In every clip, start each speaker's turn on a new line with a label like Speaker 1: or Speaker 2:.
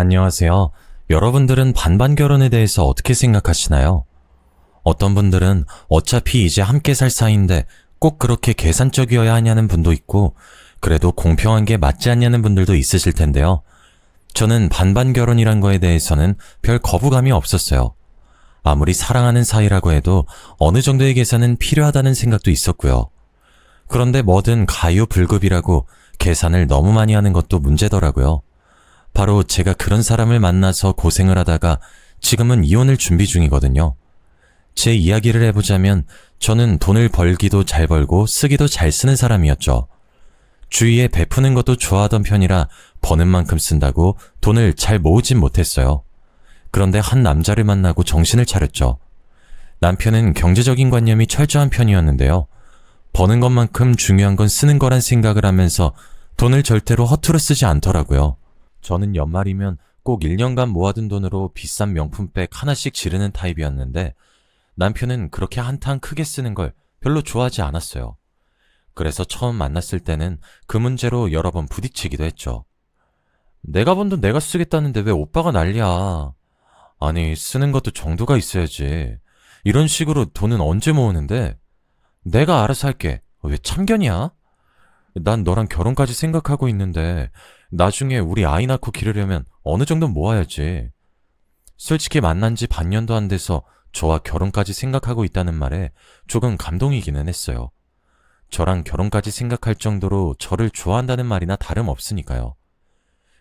Speaker 1: 안녕하세요. 여러분들은 반반 결혼에 대해서 어떻게 생각하시나요? 어떤 분들은 어차피 이제 함께 살 사이인데 꼭 그렇게 계산적이어야 하냐는 분도 있고, 그래도 공평한 게 맞지 않냐는 분들도 있으실 텐데요. 저는 반반 결혼이란 거에 대해서는 별 거부감이 없었어요. 아무리 사랑하는 사이라고 해도 어느 정도의 계산은 필요하다는 생각도 있었고요. 그런데 뭐든 가요불급이라고 계산을 너무 많이 하는 것도 문제더라고요. 바로 제가 그런 사람을 만나서 고생을 하다가 지금은 이혼을 준비 중이거든요. 제 이야기를 해보자면 저는 돈을 벌기도 잘 벌고 쓰기도 잘 쓰는 사람이었죠. 주위에 베푸는 것도 좋아하던 편이라 버는 만큼 쓴다고 돈을 잘 모으진 못했어요. 그런데 한 남자를 만나고 정신을 차렸죠. 남편은 경제적인 관념이 철저한 편이었는데요. 버는 것만큼 중요한 건 쓰는 거란 생각을 하면서 돈을 절대로 허투루 쓰지 않더라고요. 저는 연말이면 꼭 1년간 모아둔 돈으로 비싼 명품백 하나씩 지르는 타입이었는데 남편은 그렇게 한탕 크게 쓰는 걸 별로 좋아하지 않았어요. 그래서 처음 만났을 때는 그 문제로 여러 번 부딪히기도 했죠. 내가 번 돈 내가 쓰겠다는데 왜 오빠가 난리야. 아니, 쓰는 것도 정도가 있어야지. 이런 식으로 돈은 언제 모으는데? 내가 알아서 할게. 왜 참견이야? 난 너랑 결혼까지 생각하고 있는데 나중에 우리 아이 낳고 기르려면 어느 정도 모아야지. 솔직히 만난 지 반년도 안 돼서 저와 결혼까지 생각하고 있다는 말에 조금 감동이기는 했어요. 저랑 결혼까지 생각할 정도로 저를 좋아한다는 말이나 다름없으니까요.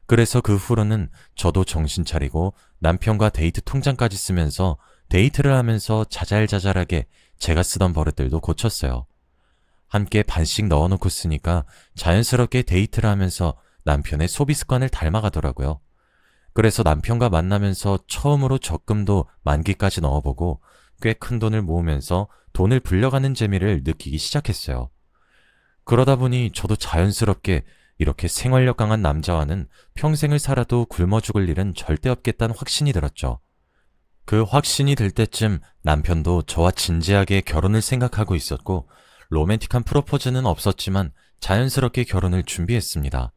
Speaker 1: 그래서 그 후로는 저도 정신 차리고 남편과 데이트 통장까지 쓰면서 데이트를 하면서 자잘자잘하게 제가 쓰던 버릇들도 고쳤어요. 함께 반씩 넣어놓고 쓰니까 자연스럽게 데이트를 하면서 남편의 소비 습관을 닮아가더라고요. 그래서 남편과 만나면서 처음으로 적금도 만기까지 넣어보고 꽤 큰 돈을 모으면서 돈을 불려가는 재미를 느끼기 시작했어요. 그러다 보니 저도 자연스럽게 이렇게 생활력 강한 남자와는 평생을 살아도 굶어 죽을 일은 절대 없겠다는 확신이 들었죠. 그 확신이 들 때쯤 남편도 저와 진지하게 결혼을 생각하고 있었고 로맨틱한 프로포즈는 없었지만 자연스럽게 결혼을 준비했습니다.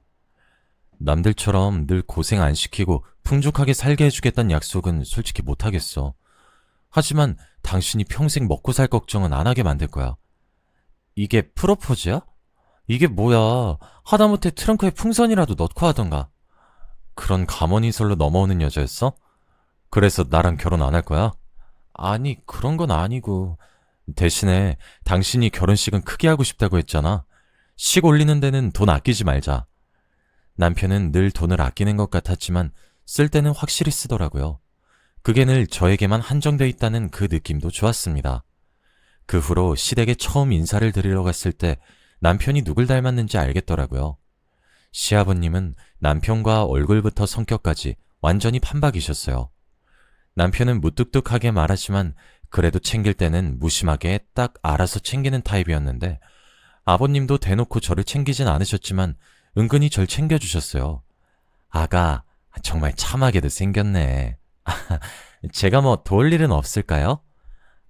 Speaker 1: 남들처럼 늘 고생 안 시키고 풍족하게 살게 해주겠다는 약속은 솔직히 못하겠어. 하지만 당신이 평생 먹고 살 걱정은 안 하게 만들 거야. 이게 프로포즈야? 이게 뭐야? 하다못해 트렁크에 풍선이라도 넣고 하던가. 그런 가머니설로 넘어오는 여자였어? 그래서 나랑 결혼 안 할 거야? 아니, 그런 건 아니고. 대신에 당신이 결혼식은 크게 하고 싶다고 했잖아. 식 올리는 데는 돈 아끼지 말자. 남편은 늘 돈을 아끼는 것 같았지만 쓸 때는 확실히 쓰더라고요. 그게 늘 저에게만 한정돼 있다는 그 느낌도 좋았습니다. 그 후로 시댁에 처음 인사를 드리러 갔을 때 남편이 누굴 닮았는지 알겠더라고요. 시아버님은 남편과 얼굴부터 성격까지 완전히 판박이셨어요. 남편은 무뚝뚝하게 말하지만 그래도 챙길 때는 무심하게 딱 알아서 챙기는 타입이었는데 아버님도 대놓고 저를 챙기진 않으셨지만 은근히 절 챙겨주셨어요. 아가, 정말 참하게도 생겼네. 제가 뭐 도울 일은 없을까요?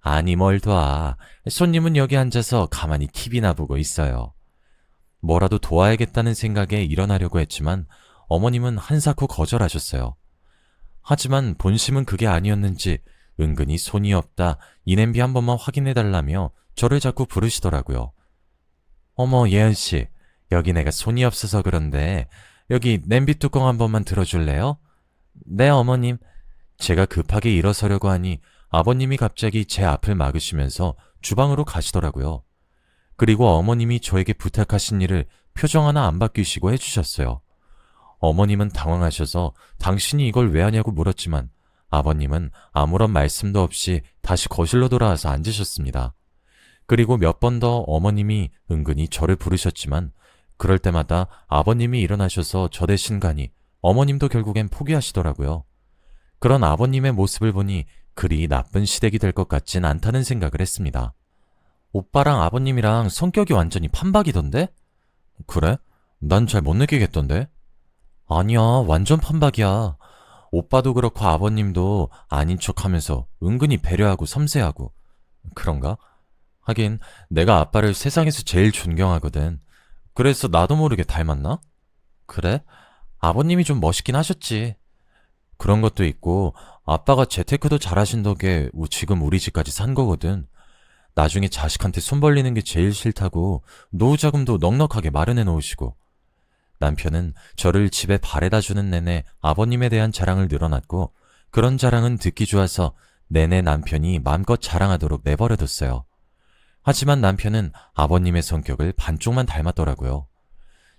Speaker 1: 아니 뭘 도와. 손님은 여기 앉아서 가만히 TV나 보고 있어요. 뭐라도 도와야겠다는 생각에 일어나려고 했지만 어머님은 한사코 거절하셨어요. 하지만 본심은 그게 아니었는지 은근히 손이 없다 이 냄비 한 번만 확인해달라며 저를 자꾸 부르시더라고요. 어머 예은씨, 여기 내가 손이 없어서 그런데 여기 냄비 뚜껑 한 번만 들어줄래요? 네 어머님. 제가 급하게 일어서려고 하니 아버님이 갑자기 제 앞을 막으시면서 주방으로 가시더라고요. 그리고 어머님이 저에게 부탁하신 일을 표정 하나 안 바뀌시고 해주셨어요. 어머님은 당황하셔서 당신이 이걸 왜 하냐고 물었지만 아버님은 아무런 말씀도 없이 다시 거실로 돌아와서 앉으셨습니다. 그리고 몇 번 더 어머님이 은근히 저를 부르셨지만 그럴 때마다 아버님이 일어나셔서 저 대신 가니 어머님도 결국엔 포기하시더라고요. 그런 아버님의 모습을 보니 그리 나쁜 시댁이 될 것 같진 않다는 생각을 했습니다. 오빠랑 아버님이랑 성격이 완전히 판박이던데? 그래? 난 잘 못 느끼겠던데? 아니야, 완전 판박이야. 오빠도 그렇고 아버님도 아닌 척하면서 은근히 배려하고 섬세하고. 그런가? 하긴 내가 아빠를 세상에서 제일 존경하거든. 그래서 나도 모르게 닮았나? 그래? 아버님이 좀 멋있긴 하셨지. 그런 것도 있고, 아빠가 재테크도 잘하신 덕에 지금 우리 집까지 산 거거든. 나중에 자식한테 손 벌리는 게 제일 싫다고 노후 자금도 넉넉하게 마련해 놓으시고. 남편은 저를 집에 바래다 주는 내내 아버님에 대한 자랑을 늘어놨고, 그런 자랑은 듣기 좋아서 내내 남편이 마음껏 자랑하도록 내버려뒀어요. 하지만 남편은 아버님의 성격을 반쪽만 닮았더라고요.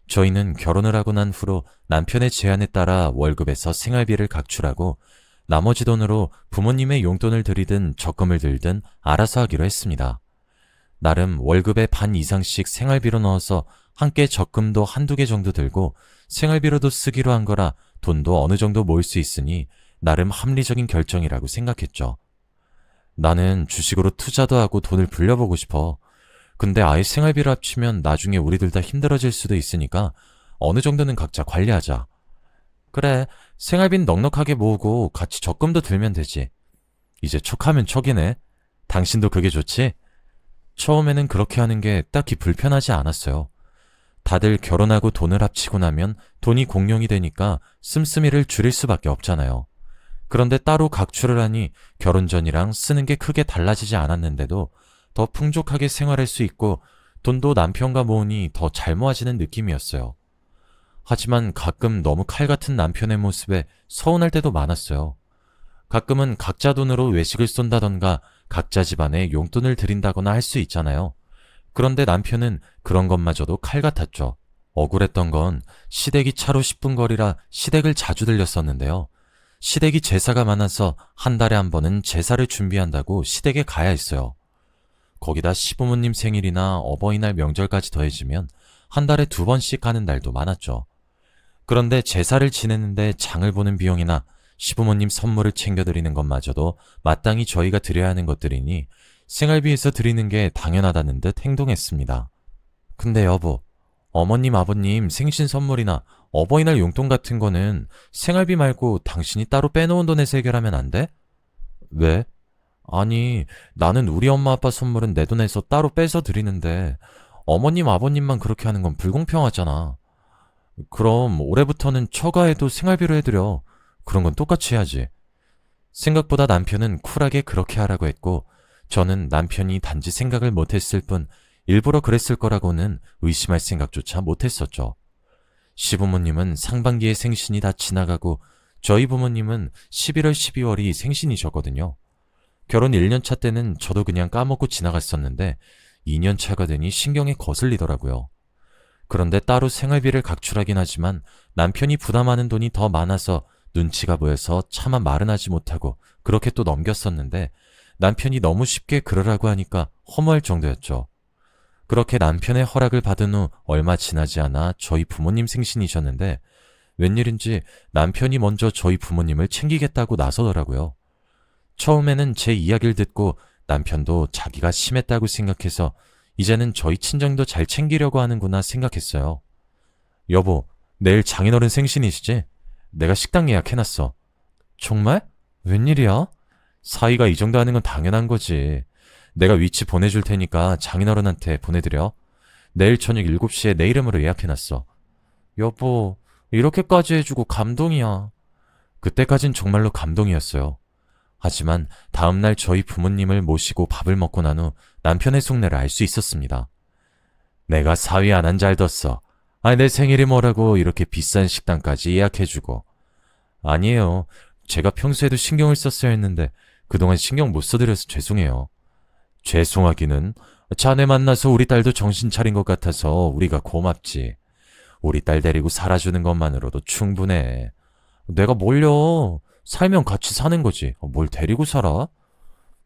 Speaker 1: 저희는 결혼을 하고 난 후로 남편의 제안에 따라 월급에서 생활비를 각출하고 나머지 돈으로 부모님의 용돈을 드리든 적금을 들든 알아서 하기로 했습니다. 나름 월급의 반 이상씩 생활비로 넣어서 함께 적금도 한두 개 정도 들고 생활비로도 쓰기로 한 거라 돈도 어느 정도 모을 수 있으니 나름 합리적인 결정이라고 생각했죠. 나는 주식으로 투자도 하고 돈을 불려보고 싶어. 근데 아예 생활비를 합치면 나중에 우리 둘 다 힘들어질 수도 있으니까 어느 정도는 각자 관리하자. 그래, 생활비는 넉넉하게 모으고 같이 적금도 들면 되지. 이제 촉하면 촉이네. 당신도 그게 좋지? 처음에는 그렇게 하는 게 딱히 불편하지 않았어요. 다들 결혼하고 돈을 합치고 나면 돈이 공용이 되니까 씀씀이를 줄일 수밖에 없잖아요. 그런데 따로 각출을 하니 결혼 전이랑 쓰는 게 크게 달라지지 않았는데도 더 풍족하게 생활할 수 있고 돈도 남편과 모으니 더 잘 모아지는 느낌이었어요. 하지만 가끔 너무 칼 같은 남편의 모습에 서운할 때도 많았어요. 가끔은 각자 돈으로 외식을 쏜다던가 각자 집안에 용돈을 드린다거나 할 수 있잖아요. 그런데 남편은 그런 것마저도 칼 같았죠. 억울했던 건 시댁이 차로 10분 거리라 시댁을 자주 들렸었는데요. 시댁이 제사가 많아서 한 달에 한 번은 제사를 준비한다고 시댁에 가야 했어요. 거기다 시부모님 생일이나 어버이날 명절까지 더해지면 한 달에 2번씩 가는 날도 많았죠. 그런데 제사를 지내는데 장을 보는 비용이나 시부모님 선물을 챙겨드리는 것마저도 마땅히 저희가 드려야 하는 것들이니 생활비에서 드리는 게 당연하다는 듯 행동했습니다. 근데 여보, 어머님 아버님 생신 선물이나 어버이날 용돈 같은 거는 생활비 말고 당신이 따로 빼놓은 돈에서 해결하면 안 돼? 왜? 아니, 나는 우리 엄마 아빠 선물은 내 돈에서 따로 빼서 드리는데 어머님 아버님만 그렇게 하는 건 불공평하잖아. 그럼 올해부터는 처가에도 생활비로 해드려. 그런 건 똑같이 해야지. 생각보다 남편은 쿨하게 그렇게 하라고 했고 저는 남편이 단지 생각을 못했을 뿐 일부러 그랬을 거라고는 의심할 생각조차 못했었죠. 시부모님은 상반기에 생신이 다 지나가고 저희 부모님은 11월, 12월이 생신이셨거든요. 결혼 1년차 때는 저도 그냥 까먹고 지나갔었는데 2년차가 되니 신경에 거슬리더라고요. 그런데 따로 생활비를 각출하긴 하지만 남편이 부담하는 돈이 더 많아서 눈치가 보여서 차마 말은 하지 못하고 그렇게 또 넘겼었는데 남편이 너무 쉽게 그러라고 하니까 허무할 정도였죠. 그렇게 남편의 허락을 받은 후 얼마 지나지 않아 저희 부모님 생신이셨는데 웬일인지 남편이 먼저 저희 부모님을 챙기겠다고 나서더라고요. 처음에는 제 이야기를 듣고 남편도 자기가 심했다고 생각해서 이제는 저희 친정도 잘 챙기려고 하는구나 생각했어요. 여보, 내일 장인어른 생신이시지? 내가 식당 예약해놨어. 정말? 웬일이야? 사위가 이 정도 하는 건 당연한 거지. 내가 위치 보내줄 테니까 장인어른한테 보내드려. 내일 저녁 7시에 내 이름으로 예약해놨어. 여보, 이렇게까지 해주고 감동이야. 그때까진 정말로 감동이었어요. 하지만 다음날 저희 부모님을 모시고 밥을 먹고 난 후 남편의 속내를 알 수 있었습니다. 내가 사위 안 한 잘 뒀어. 내 생일이 뭐라고 이렇게 비싼 식당까지 예약해주고. 아니에요. 제가 평소에도 신경을 썼어야 했는데 그동안 신경 못 써드려서 죄송해요. 죄송하기는 자네 만나서 우리 딸도 정신 차린 것 같아서 우리가 고맙지. 우리 딸 데리고 살아주는 것만으로도 충분해. 내가 뭘요? 살면 같이 사는 거지. 뭘 데리고 살아?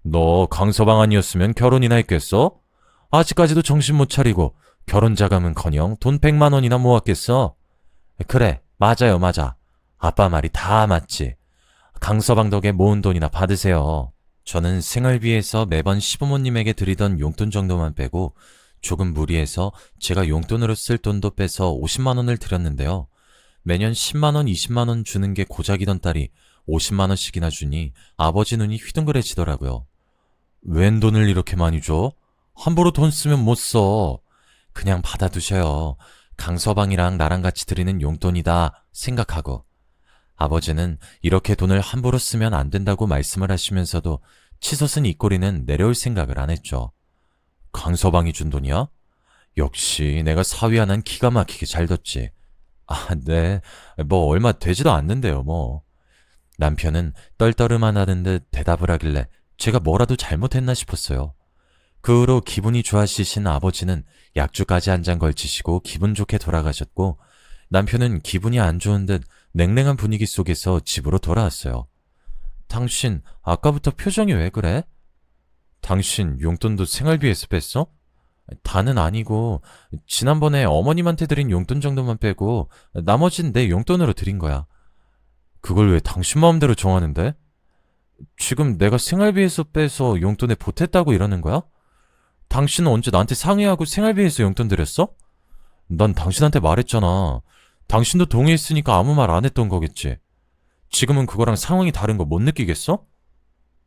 Speaker 1: 너 강서방 아니었으면 결혼이나 했겠어? 아직까지도 정신 못 차리고 결혼 자금은커녕 돈 100만 원이나 모았겠어? 그래, 맞아요, 맞아. 아빠 말이 다 맞지. 강서방 덕에 모은 돈이나 받으세요. 저는 생활비에서 매번 시부모님에게 드리던 용돈 정도만 빼고 조금 무리해서 제가 용돈으로 쓸 돈도 빼서 50만 원을 드렸는데요. 매년 10만 원, 20만 원 주는 게 고작이던 딸이 50만 원씩이나 주니 아버지 눈이 휘둥그레지더라고요. 웬 돈을 이렇게 많이 줘? 함부로 돈 쓰면 못 써. 그냥 받아두셔요. 강서방이랑 나랑 같이 드리는 용돈이다 생각하고. 아버지는 이렇게 돈을 함부로 쓰면 안 된다고 말씀을 하시면서도 치솟은 입꼬리는 내려올 생각을 안 했죠. 강서방이 준 돈이야? 역시 내가 사위 하나는 기가 막히게 잘 뒀지. 아, 네. 뭐 얼마 되지도 않는데요, 뭐. 남편은 떨떠름만 하는 듯 대답을 하길래 제가 뭐라도 잘못했나 싶었어요. 그 후로 기분이 좋아지신 아버지는 약주까지 한 잔 걸치시고 기분 좋게 돌아가셨고, 남편은 기분이 안 좋은 듯 냉랭한 분위기 속에서 집으로 돌아왔어요. 당신 아까부터 표정이 왜 그래? 당신 용돈도 생활비에서 뺐어? 다는 아니고 지난번에 어머님한테 드린 용돈 정도만 빼고 나머진 내 용돈으로 드린 거야. 그걸 왜 당신 마음대로 정하는데? 지금 내가 생활비에서 빼서 용돈에 보탰다고 이러는 거야? 당신은 언제 나한테 상의하고 생활비에서 용돈 드렸어? 난 당신한테 말했잖아. 당신도 동의했으니까 아무 말 안 했던 거겠지. 지금은 그거랑 상황이 다른 거 못 느끼겠어?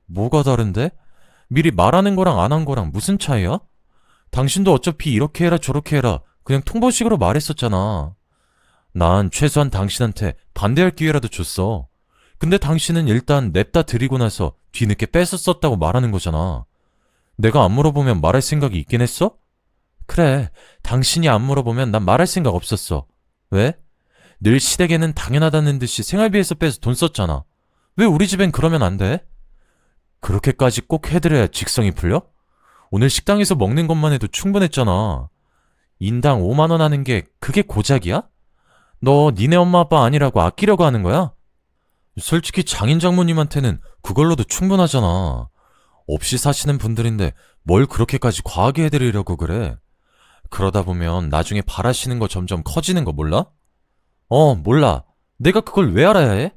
Speaker 1: 뭐가 다른데? 미리 말하는 거랑 안 한 거랑 무슨 차이야? 당신도 어차피 이렇게 해라 저렇게 해라 그냥 통보식으로 말했었잖아. 난 최소한 당신한테 반대할 기회라도 줬어. 근데 당신은 일단 냅다 드리고 나서 뒤늦게 뺏었었다고 말하는 거잖아. 내가 안 물어보면 말할 생각이 있긴 했어? 그래, 당신이 안 물어보면 난 말할 생각 없었어. 왜? 늘 시댁에는 당연하다는 듯이 생활비에서 빼서 돈 썼잖아. 왜 우리 집엔 그러면 안 돼? 그렇게까지 꼭 해드려야 직성이 풀려? 오늘 식당에서 먹는 것만 해도 충분했잖아. 인당 5만 원 하는 게 그게 고작이야? 너 니네 엄마 아빠 아니라고 아끼려고 하는 거야? 솔직히 장인 장모님한테는 그걸로도 충분하잖아. 없이 사시는 분들인데 뭘 그렇게까지 과하게 해드리려고 그래? 그러다 보면 나중에 바라시는 거 점점 커지는 거 몰라? 몰라. 내가 그걸 왜 알아야 해?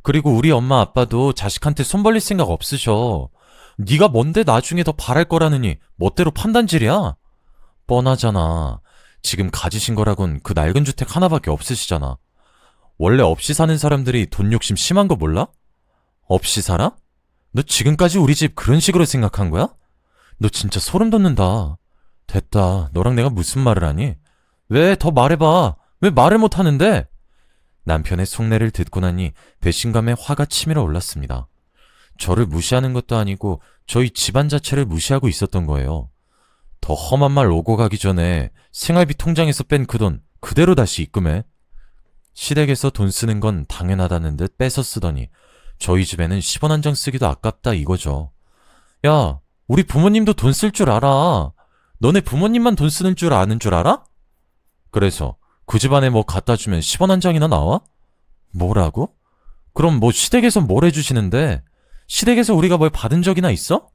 Speaker 1: 그리고 우리 엄마 아빠도 자식한테 손 벌릴 생각 없으셔. 네가 뭔데 나중에 더 바랄 거라느니 멋대로 판단질이야? 뻔하잖아. 지금 가지신 거라곤 그 낡은 주택 하나밖에 없으시잖아. 원래 없이 사는 사람들이 돈 욕심 심한 거 몰라? 없이 살아? 너 지금까지 우리 집 그런 식으로 생각한 거야? 너 진짜 소름 돋는다. 됐다. 너랑 내가 무슨 말을 하니? 왜 더 말해봐. 왜 말을 못 하는데? 남편의 속내를 듣고 나니 배신감에 화가 치밀어 올랐습니다. 저를 무시하는 것도 아니고 저희 집안 자체를 무시하고 있었던 거예요. 더 험한 말 오고 가기 전에 생활비 통장에서 뺀 그 돈 그대로 다시 입금해. 시댁에서 돈 쓰는 건 당연하다는 듯 뺏어 쓰더니 저희 집에는 10원 한 장 쓰기도 아깝다 이거죠. 야, 우리 부모님도 돈 쓸 줄 알아. 너네 부모님만 돈 쓰는 줄 아는 줄 알아? 그래서 그 집안에 뭐 갖다 주면 10원 한 장이나 나와? 뭐라고? 그럼 뭐 시댁에서 뭘 해주시는데? 시댁에서 우리가 뭘 받은 적이나 있어?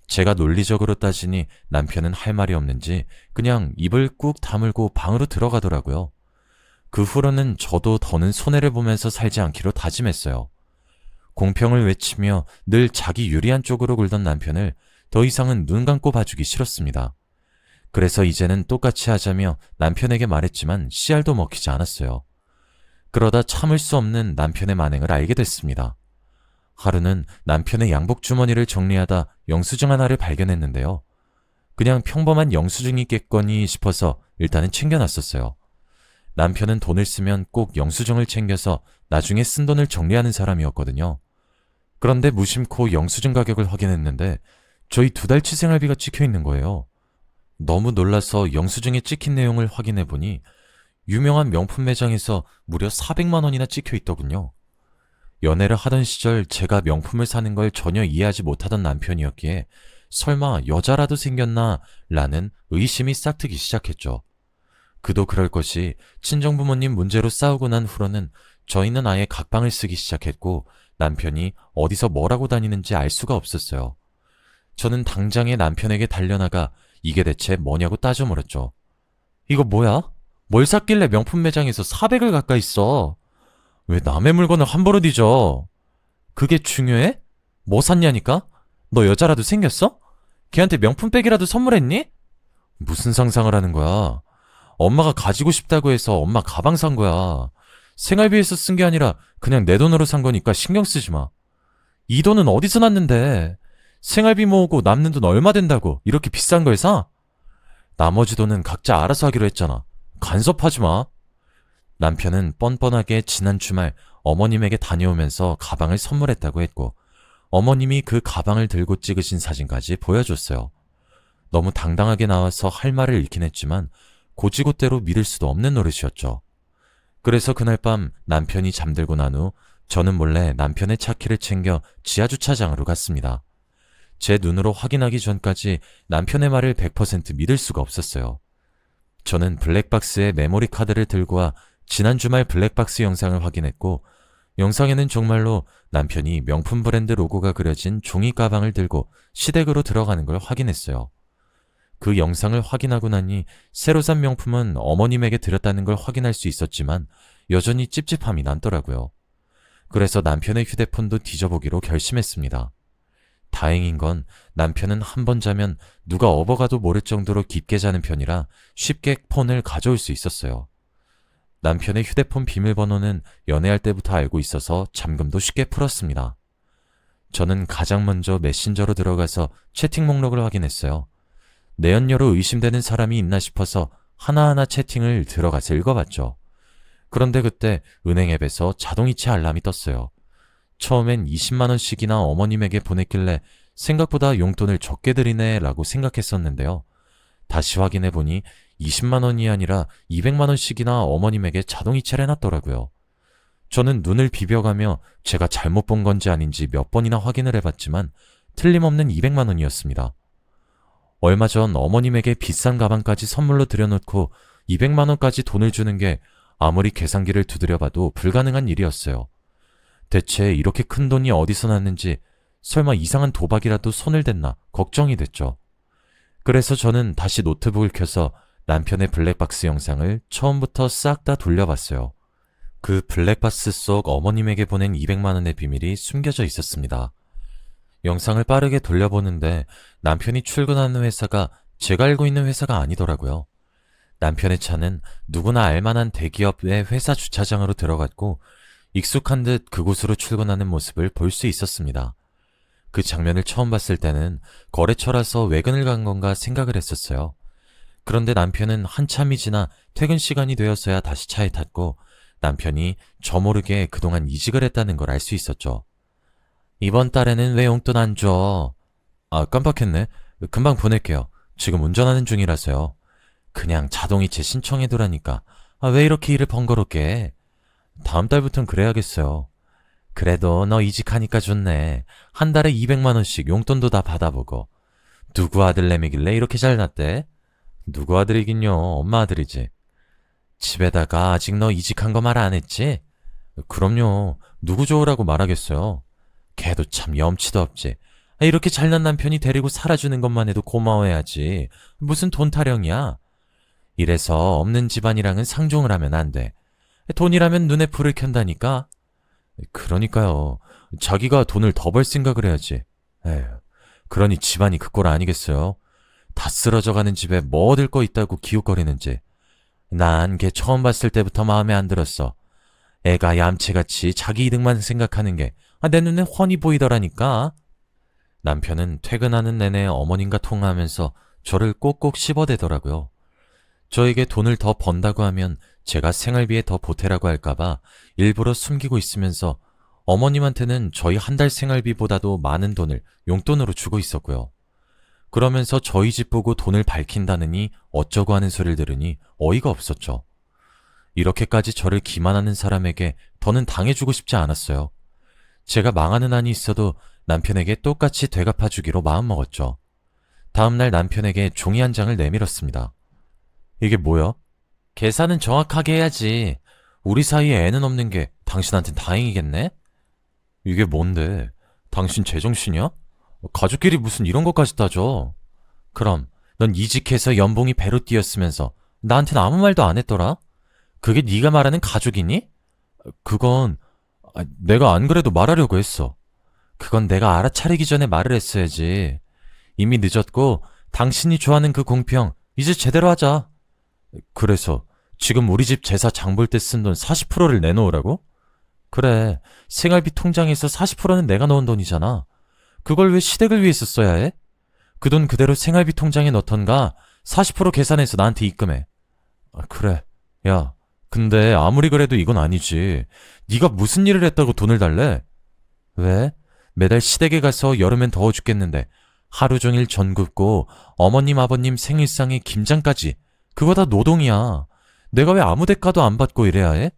Speaker 1: 제가 논리적으로 따지니 남편은 할 말이 없는지 그냥 입을 꾹 다물고 방으로 들어가더라고요. 그 후로는 저도 더는 손해를 보면서 살지 않기로 다짐했어요. 공평을 외치며 늘 자기 유리한 쪽으로 굴던 남편을 더 이상은 눈 감고 봐주기 싫었습니다. 그래서 이제는 똑같이 하자며 남편에게 말했지만 씨알도 먹히지 않았어요. 그러다 참을 수 없는 남편의 만행을 알게 됐습니다. 하루는 남편의 양복 주머니를 정리하다 영수증 하나를 발견했는데요. 그냥 평범한 영수증이겠거니 싶어서 일단은 챙겨놨었어요. 남편은 돈을 쓰면 꼭 영수증을 챙겨서 나중에 쓴 돈을 정리하는 사람이었거든요. 그런데 무심코 영수증 가격을 확인했는데 저희 2달치 생활비가 찍혀있는 거예요. 너무 놀라서 영수증에 찍힌 내용을 확인해보니 유명한 명품 매장에서 무려 400만 원이나 찍혀있더군요. 연애를 하던 시절 제가 명품을 사는 걸 전혀 이해하지 못하던 남편이었기에 설마 여자라도 생겼나 라는 의심이 싹트기 시작했죠. 그도 그럴 것이 친정부모님 문제로 싸우고 난 후로는 저희는 아예 각방을 쓰기 시작했고 남편이 어디서 뭐라고 다니는지 알 수가 없었어요. 저는 당장에 남편에게 달려나가 이게 대체 뭐냐고 따져 물었죠. 이거 뭐야? 뭘 샀길래 명품 매장에서 400을 가까이 써? 왜 남의 물건을 함부로 뒤져? 그게 중요해? 뭐 샀냐니까? 너 여자라도 생겼어? 걔한테 명품백이라도 선물했니? 무슨 상상을 하는 거야? 엄마가 가지고 싶다고 해서 엄마 가방 산 거야. 생활비에서 쓴 게 아니라 그냥 내 돈으로 산 거니까 신경 쓰지 마. 이 돈은 어디서 났는데? 생활비 모으고 남는 돈 얼마 된다고 이렇게 비싼 걸 사? 나머지 돈은 각자 알아서 하기로 했잖아. 간섭하지 마. 남편은 뻔뻔하게 지난 주말 어머님에게 다녀오면서 가방을 선물했다고 했고, 어머님이 그 가방을 들고 찍으신 사진까지 보여줬어요. 너무 당당하게 나와서 할 말을 잃긴 했지만 고지고대로 믿을 수도 없는 노릇이었죠. 그래서 그날 밤 남편이 잠들고 난 후 저는 몰래 남편의 차키를 챙겨 지하주차장으로 갔습니다. 제 눈으로 확인하기 전까지 남편의 말을 100% 믿을 수가 없었어요. 저는 블랙박스에 메모리 카드를 들고 와 지난 주말 블랙박스 영상을 확인했고, 영상에는 정말로 남편이 명품 브랜드 로고가 그려진 종이 가방을 들고 시댁으로 들어가는 걸 확인했어요. 그 영상을 확인하고 나니 새로 산 명품은 어머님에게 드렸다는 걸 확인할 수 있었지만 여전히 찝찝함이 남더라고요. 그래서 남편의 휴대폰도 뒤져보기로 결심했습니다. 다행인 건 남편은 한 번 자면 누가 업어가도 모를 정도로 깊게 자는 편이라 쉽게 폰을 가져올 수 있었어요. 남편의 휴대폰 비밀번호는 연애할 때부터 알고 있어서 잠금도 쉽게 풀었습니다. 저는 가장 먼저 메신저로 들어가서 채팅 목록을 확인했어요. 내연녀로 의심되는 사람이 있나 싶어서 하나하나 채팅을 들어가서 읽어봤죠. 그런데 그때 은행 앱에서 자동이체 알람이 떴어요. 처음엔 20만원씩이나 어머님에게 보냈길래 생각보다 용돈을 적게 드리네 라고 생각했었는데요. 다시 확인해보니 20만원이 아니라 200만원씩이나 어머님에게 자동이체를 해놨더라고요. 저는 눈을 비벼가며 제가 잘못 본 건지 아닌지 몇 번이나 확인을 해봤지만 틀림없는 200만원이었습니다. 얼마 전 어머님에게 비싼 가방까지 선물로 드려놓고 200만원까지 돈을 주는 게 아무리 계산기를 두드려봐도 불가능한 일이었어요. 대체 이렇게 큰 돈이 어디서 났는지, 설마 이상한 도박이라도 손을 댔나 걱정이 됐죠. 그래서 저는 다시 노트북을 켜서 남편의 블랙박스 영상을 처음부터 싹 다 돌려봤어요. 그 블랙박스 속 어머님에게 보낸 200만원의 비밀이 숨겨져 있었습니다. 영상을 빠르게 돌려보는데 남편이 출근하는 회사가 제가 알고 있는 회사가 아니더라고요. 남편의 차는 누구나 알만한 대기업의 회사 주차장으로 들어갔고 익숙한 듯 그곳으로 출근하는 모습을 볼 수 있었습니다. 그 장면을 처음 봤을 때는 거래처라서 외근을 간 건가 생각을 했었어요. 그런데 남편은 한참이 지나 퇴근 시간이 되어서야 다시 차에 탔고, 남편이 저 모르게 그동안 이직을 했다는 걸 알 수 있었죠. 이번 달에는 왜 용돈 안 줘? 아, 깜빡했네. 금방 보낼게요. 지금 운전하는 중이라서요. 그냥 자동이체 신청해두라니까. 아, 왜 이렇게 일을 번거롭게 해? 다음 달부턴 그래야겠어요. 그래도 너 이직하니까 좋네. 한 달에 200만원씩 용돈도 다 받아보고. 누구 아들내미길래 이렇게 잘났대? 누구 아들이긴요. 엄마 아들이지. 집에다가 아직 너 이직한 거 말 안 했지? 그럼요. 누구 좋으라고 말하겠어요. 걔도 참 염치도 없지. 이렇게 잘난 남편이 데리고 살아주는 것만 해도 고마워해야지. 무슨 돈 타령이야. 이래서 없는 집안이랑은 상종을 하면 안 돼. 돈이라면 눈에 불을 켠다니까. 그러니까요. 자기가 돈을 더 벌 생각을 해야지. 에휴, 그러니 집안이 그 꼴 아니겠어요? 다 쓰러져가는 집에 뭐 얻을 거 있다고 기웃거리는지. 난 걔 처음 봤을 때부터 마음에 안 들었어. 애가 얌체같이 자기 이득만 생각하는 게 내 눈에 훤히 보이더라니까. 남편은 퇴근하는 내내 어머님과 통화하면서 저를 꼭꼭 씹어대더라고요. 저에게 돈을 더 번다고 하면 제가 생활비에 더 보태라고 할까봐 일부러 숨기고 있으면서 어머님한테는 저희 한 달 생활비보다도 많은 돈을 용돈으로 주고 있었고요. 그러면서 저희 집 보고 돈을 밝힌다느니 어쩌고 하는 소리를 들으니 어이가 없었죠. 이렇게까지 저를 기만하는 사람에게 더는 당해주고 싶지 않았어요. 제가 망하는 한이 있어도 남편에게 똑같이 되갚아주기로 마음먹었죠. 다음날 남편에게 종이 한 장을 내밀었습니다. 이게 뭐야? 계산은 정확하게 해야지. 우리 사이에 애는 없는 게 당신한텐 다행이겠네? 이게 뭔데? 당신 제정신이야? 가족끼리 무슨 이런 것까지 따져? 그럼 넌 이직해서 연봉이 배로 뛰었으면서 나한텐 아무 말도 안 했더라? 그게 네가 말하는 가족이니? 그건 내가 안 그래도 말하려고 했어. 그건 내가 알아차리기 전에 말을 했어야지. 이미 늦었고 당신이 좋아하는 그 공평 이제 제대로 하자. 그래서 지금 우리 집 제사 장 볼 때 쓴 돈 40%를 내놓으라고? 그래, 생활비 통장에서 40%는 내가 넣은 돈이잖아. 그걸 왜 시댁을 위해서 써야 해? 그 돈 그대로 생활비 통장에 넣던가 40% 계산해서 나한테 입금해. 그래. 야, 근데 아무리 그래도 이건 아니지. 네가 무슨 일을 했다고 돈을 달래? 왜? 매달 시댁에 가서 여름엔 더워 죽겠는데 하루 종일 전 굽고 어머님 아버님 생일상에 김장까지 그거 다 노동이야. 내가 왜 아무 대가도 안 받고 이래야 해?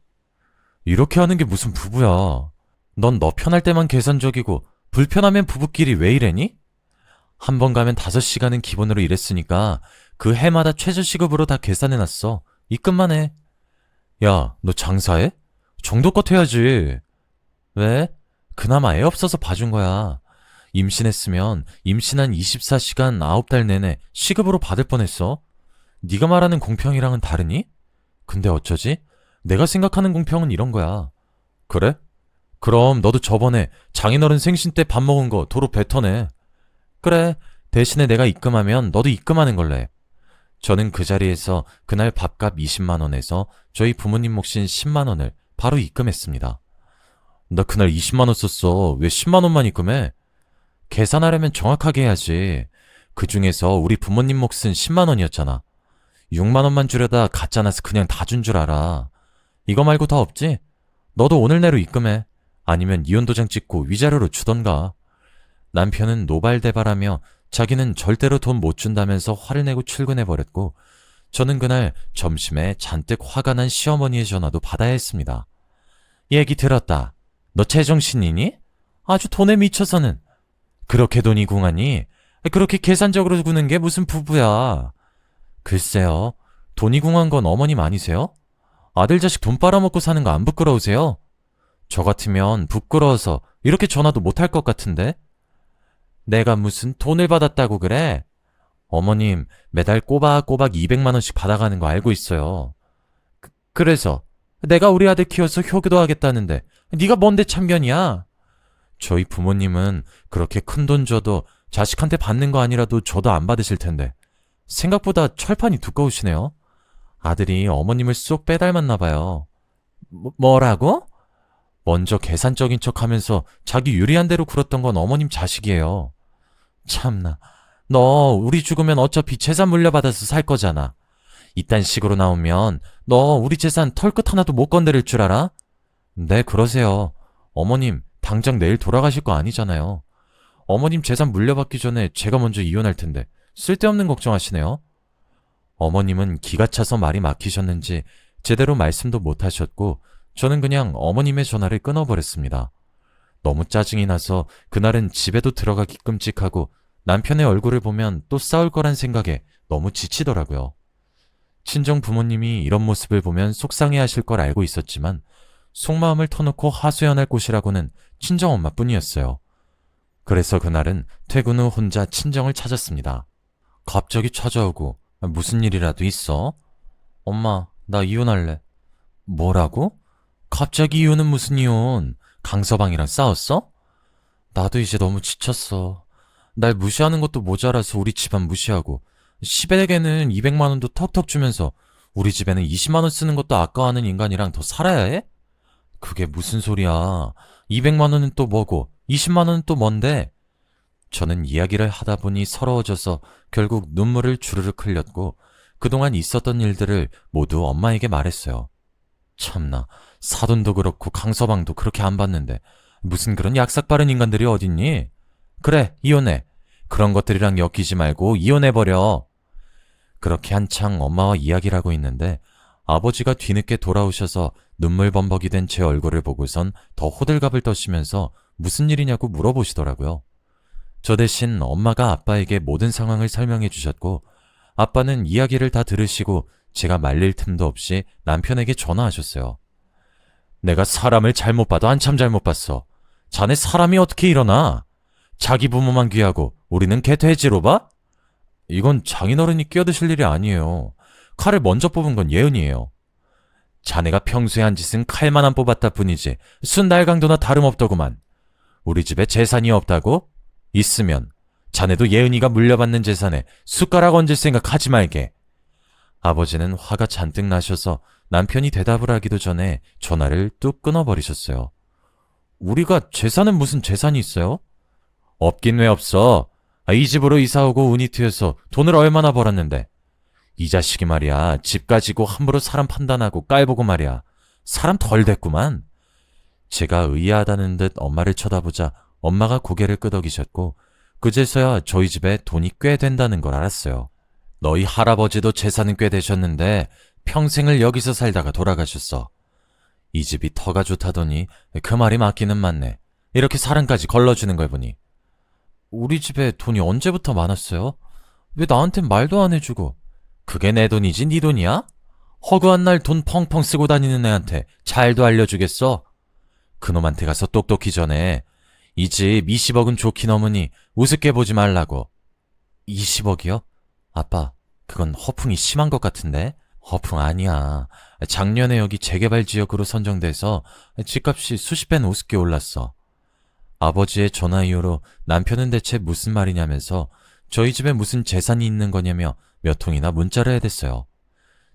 Speaker 1: 이렇게 하는 게 무슨 부부야. 넌 너 편할 때만 계산적이고 불편하면 부부끼리 왜 이래니? 한 번 가면 5시간은 기본으로 일했으니까 그 해마다 최저시급으로 다 계산해놨어. 입금만 해. 야, 너 장사해? 정도껏 해야지. 왜? 그나마 애 없어서 봐준 거야. 임신했으면 임신한 24시간 9달 내내 시급으로 받을 뻔했어. 네가 말하는 공평이랑은 다르니? 근데 어쩌지? 내가 생각하는 공평은 이런 거야. 그래? 그럼 너도 저번에 장인어른 생신 때 밥 먹은 거 도로 뱉어내. 그래, 대신에 내가 입금하면 너도 입금하는 걸래. 저는 그 자리에서 그날 밥값 20만 원에서 저희 부모님 몫인 10만 원을 바로 입금했습니다. 나 그날 20만 원 썼어. 왜 10만 원만 입금해? 계산하려면 정확하게 해야지. 그 중에서 우리 부모님 몫은 10만 원이었잖아. 6만 원만 주려다 가짜나서 그냥 다 준 줄 알아. 이거 말고 더 없지? 너도 오늘 내로 입금해. 아니면 이혼도장 찍고 위자료로 주던가. 남편은 노발대발하며 자기는 절대로 돈 못 준다면서 화를 내고 출근해버렸고 저는 그날 점심에 잔뜩 화가 난 시어머니의 전화도 받아야 했습니다. 얘기 들었다. 너 제정신이니? 아주 돈에 미쳐서는. 그렇게 돈이 궁하니? 그렇게 계산적으로 구는 게 무슨 부부야. 글쎄요. 돈이 궁한 건 어머님 아니세요? 아들 자식 돈 빨아먹고 사는 거 안 부끄러우세요? 저 같으면 부끄러워서 이렇게 전화도 못할 것 같은데? 내가 무슨 돈을 받았다고 그래? 어머님 매달 꼬박꼬박 200만 원씩 받아가는 거 알고 있어요. 그래서 내가 우리 아들 키워서 효도도 하겠다는데 네가 뭔데 참견이야? 저희 부모님은 그렇게 큰 돈 줘도 자식한테 받는 거 아니라도 줘도 안 받으실 텐데 생각보다 철판이 두꺼우시네요. 아들이 어머님을 쏙 빼닮았나 봐요. 뭐라고? 먼저 계산적인 척하면서 자기 유리한 대로 굴었던 건 어머님 자식이에요. 참나, 너 우리 죽으면 어차피 재산 물려받아서 살 거잖아. 이딴 식으로 나오면 너 우리 재산 털끝 하나도 못 건드릴 줄 알아? 네, 그러세요. 어머님 당장 내일 돌아가실 거 아니잖아요. 어머님 재산 물려받기 전에 제가 먼저 이혼할 텐데 쓸데없는 걱정하시네요. 어머님은 기가 차서 말이 막히셨는지 제대로 말씀도 못 하셨고 저는 그냥 어머님의 전화를 끊어버렸습니다. 너무 짜증이 나서 그날은 집에도 들어가기 끔찍하고 남편의 얼굴을 보면 또 싸울 거란 생각에 너무 지치더라고요. 친정 부모님이 이런 모습을 보면 속상해하실 걸 알고 있었지만 속마음을 터놓고 하소연할 곳이라고는 친정엄마뿐이었어요. 그래서 그날은 퇴근 후 혼자 친정을 찾았습니다. 갑자기 찾아오고 무슨 일이라도 있어? 엄마, 나 이혼할래. 뭐라고? 갑자기 이혼은 무슨 이혼? 강서방이랑 싸웠어? 나도 이제 너무 지쳤어. 날 무시하는 것도 모자라서 우리 집안 무시하고 시댁에는 200만 원도 턱턱 주면서 우리 집에는 20만 원 쓰는 것도 아까워하는 인간이랑 더 살아야 해? 그게 무슨 소리야. 200만 원은 또 뭐고 20만 원은 또 뭔데? 저는 이야기를 하다 보니 서러워져서 결국 눈물을 주르륵 흘렸고 그동안 있었던 일들을 모두 엄마에게 말했어요. 참나, 사돈도 그렇고 강서방도 그렇게 안 봤는데 무슨 그런 약삭 빠른 인간들이 어딨니? 그래, 이혼해. 그런 것들이랑 엮이지 말고 이혼해버려. 그렇게 한창 엄마와 이야기를 하고 있는데 아버지가 뒤늦게 돌아오셔서 눈물 범벅이 된 제 얼굴을 보고선 더 호들갑을 떠시면서 무슨 일이냐고 물어보시더라고요. 저 대신 엄마가 아빠에게 모든 상황을 설명해 주셨고 아빠는 이야기를 다 들으시고 제가 말릴 틈도 없이 남편에게 전화하셨어요. 내가 사람을 잘못 봐도 한참 잘못 봤어. 자네 사람이 어떻게 일어나? 자기 부모만 귀하고 우리는 개 돼지로 봐? 이건 장인어른이 끼어드실 일이 아니에요. 칼을 먼저 뽑은 건 예은이에요. 자네가 평소에 한 짓은 칼만 안 뽑았다 뿐이지 순달강도나 다름없더구만. 우리 집에 재산이 없다고? 있으면 자네도 예은이가 물려받는 재산에 숟가락 얹을 생각 하지 말게. 아버지는 화가 잔뜩 나셔서 남편이 대답을 하기도 전에 전화를 뚝 끊어버리셨어요. 우리가 재산은 무슨 재산이 있어요? 없긴 왜 없어. 이 집으로 이사오고 운이 트여서 돈을 얼마나 벌었는데. 이 자식이 말이야, 집 가지고 함부로 사람 판단하고 깔보고 말이야. 사람 덜 됐구만. 제가 의아하다는 듯 엄마를 쳐다보자 엄마가 고개를 끄덕이셨고, 그제서야 저희 집에 돈이 꽤 된다는 걸 알았어요. 너희 할아버지도 재산은 꽤 되셨는데 평생을 여기서 살다가 돌아가셨어. 이 집이 터가 좋다더니 그 말이 맞기는 맞네. 이렇게 사람까지 걸러주는 걸 보니. 우리 집에 돈이 언제부터 많았어요? 왜 나한텐 말도 안 해주고. 그게 내 돈이지 네 돈이야? 허구한 날 돈 펑펑 쓰고 다니는 애한테 잘도 알려주겠어? 그놈한테 가서 똑똑히 전해. 이 집 20억은 좋긴 어머니 우습게 보지 말라고. 20억이요? 아빠, 그건 허풍이 심한 것 같은데? 허풍 아니야. 작년에 여기 재개발 지역으로 선정돼서 집값이 수십 배는 우습게 올랐어. 아버지의 전화 이후로 남편은 대체 무슨 말이냐면서 저희 집에 무슨 재산이 있는 거냐며 몇 통이나 문자를 해댔어요.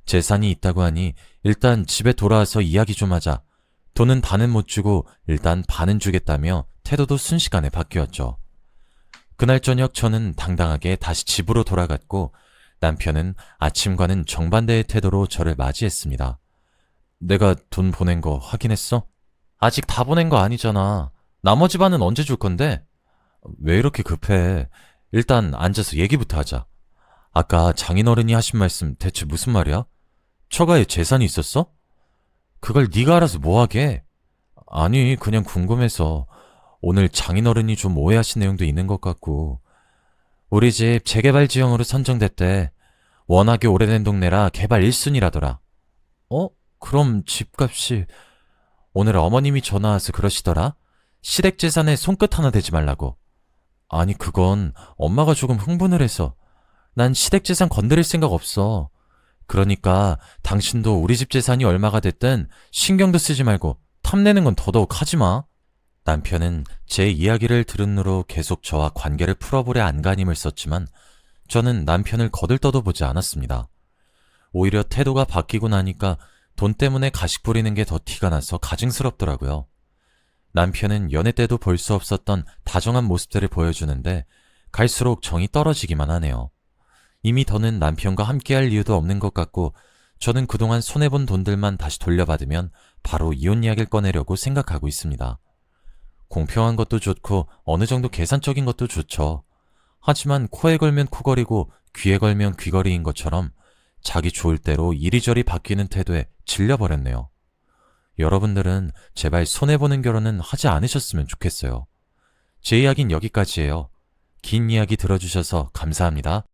Speaker 1: 재산이 있다고 하니 일단 집에 돌아와서 이야기 좀 하자. 돈은 다는 못 주고 일단 반은 주겠다며 태도도 순식간에 바뀌었죠. 그날 저녁 저는 당당하게 다시 집으로 돌아갔고 남편은 아침과는 정반대의 태도로 저를 맞이했습니다. 내가 돈 보낸 거 확인했어? 아직 다 보낸 거 아니잖아. 나머지 반은 언제 줄 건데? 왜 이렇게 급해? 일단 앉아서 얘기부터 하자. 아까 장인어른이 하신 말씀 대체 무슨 말이야? 처가에 재산이 있었어? 그걸 네가 알아서 뭐하게? 아니, 그냥 궁금해서. 오늘 장인어른이 좀 오해하신 내용도 있는 것 같고. 우리 집 재개발 지형으로 선정됐대. 워낙에 오래된 동네라 개발 1순위라더라. 그럼 집값이... 오늘 어머님이 전화 와서 그러시더라. 시댁재산에 손끝 하나 대지 말라고. 아니, 그건 엄마가 조금 흥분을 해서. 난 시댁재산 건드릴 생각 없어. 그러니까 당신도 우리 집 재산이 얼마가 됐든 신경도 쓰지 말고 탐내는 건 더더욱 하지 마. 남편은 제 이야기를 들은 후로 계속 저와 관계를 풀어보려 안간힘을 썼지만 저는 남편을 거들떠도 보지 않았습니다. 오히려 태도가 바뀌고 나니까 돈 때문에 가식 부리는 게 더 티가 나서 가증스럽더라고요. 남편은 연애 때도 볼 수 없었던 다정한 모습들을 보여주는데 갈수록 정이 떨어지기만 하네요. 이미 더는 남편과 함께할 이유도 없는 것 같고 저는 그동안 손해본 돈들만 다시 돌려받으면 바로 이혼 이야기를 꺼내려고 생각하고 있습니다. 공평한 것도 좋고 어느 정도 계산적인 것도 좋죠. 하지만 코에 걸면 코걸이고 귀에 걸면 귀걸이인 것처럼 자기 좋을 대로 이리저리 바뀌는 태도에 질려버렸네요. 여러분들은 제발 손해보는 결혼은 하지 않으셨으면 좋겠어요. 제 이야기는 여기까지예요. 긴 이야기 들어주셔서 감사합니다.